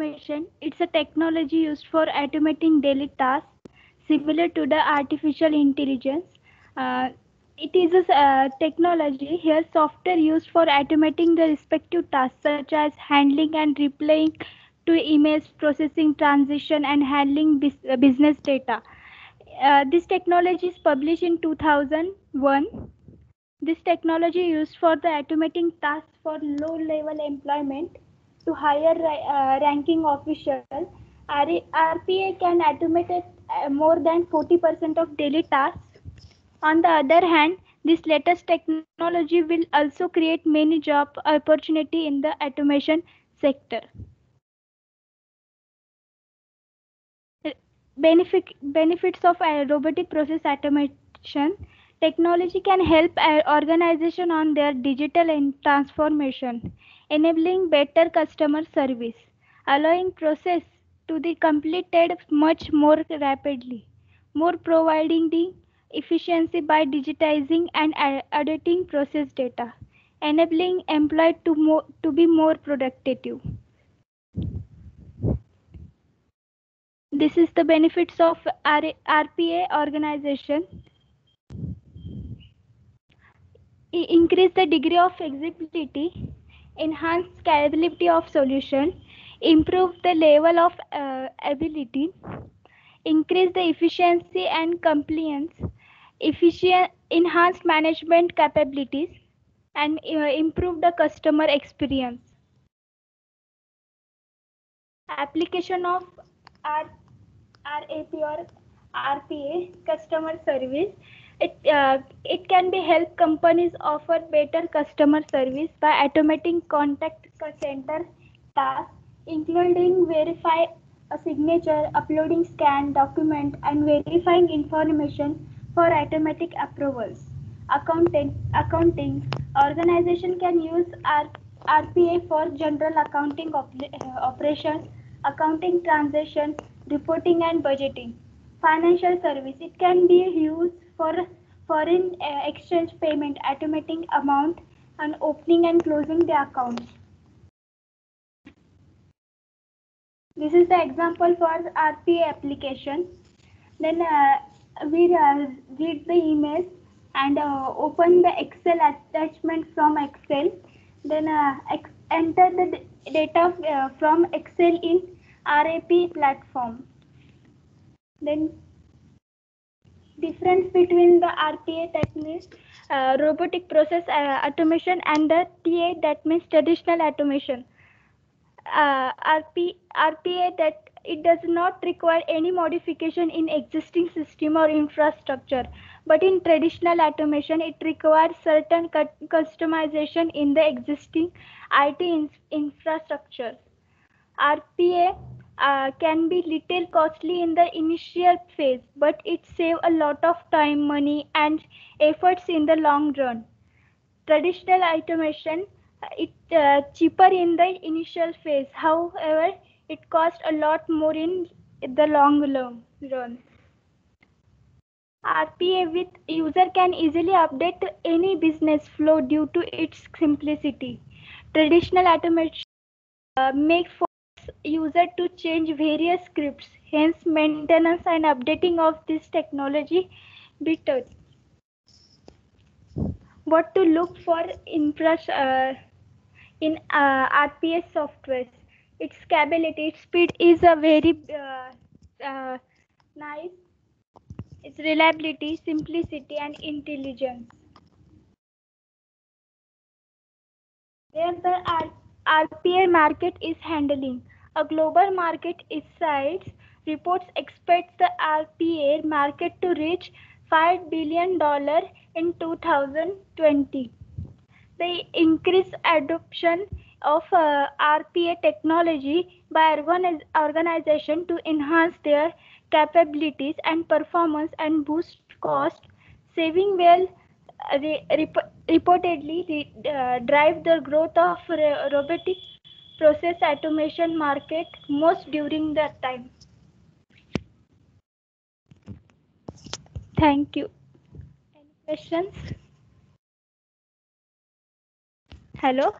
automation. It's a technology used for automating daily tasks similar to the artificial intelligence. It is a technology here software used for automating the respective tasks such as handling and replying to emails, processing transaction and handling business data. This technology is published in 2001. This technology used for the automating tasks for low-level employment to higher ranking officials. RPA can automate more than 40% of daily tasks. On the other hand, this latest technology will also create many job opportunities in the automation sector. Benefits of robotic process automation. Technology can help organization on their digital and transformation, enabling better customer service, allowing process to be completed much more rapidly, more providing the efficiency by digitizing and editing process data, enabling employee to be more productive. This is the benefits of RPA organization. Increase the degree of flexibility, enhance scalability of solution, improve the level of ability, increase the efficiency and compliance, enhance management capabilities, and improve the customer experience. Application of RAP or RPA, customer service. It can be help companies offer better customer service by automating contact center tasks, including verify a signature, uploading scanned document, and verifying information for automatic approvals. Accounting organization can use RPA for general accounting operations, accounting transaction, reporting and budgeting. Financial service. It can be used for foreign exchange payment, automating amount and opening and closing the accounts. This is the example for RPA application. Then we read the email and open the Excel attachment from Excel. Then enter the data from Excel in RAP platform. Then difference between the RPA, that means robotic process automation, and the TA, that means traditional automation. RPA, that it does not require any modification in existing system or infrastructure, but in traditional automation it requires certain customization in the existing IT infrastructure. RPA can be little costly in the initial phase, but it saves a lot of time, money and efforts in the long run. Traditional automation, it cheaper in the initial phase, however it costs a lot more in the long run. RPA with user can easily update any business flow due to its simplicity. Traditional automation makes user to change various scripts, hence maintenance and updating of this technology bitter. What to look for in RPA software? Its scalability, its speed is a very nice. Its reliability, simplicity and intelligence. Where the RPA market is handling. A global market insights reports expect the RPA market to reach $5 billion in 2020. The increased adoption of RPA technology by organizations to enhance their capabilities and performance and boost cost saving will reportedly drive the growth of robotic process automation market most during that time. Thank you. Any questions? Hello.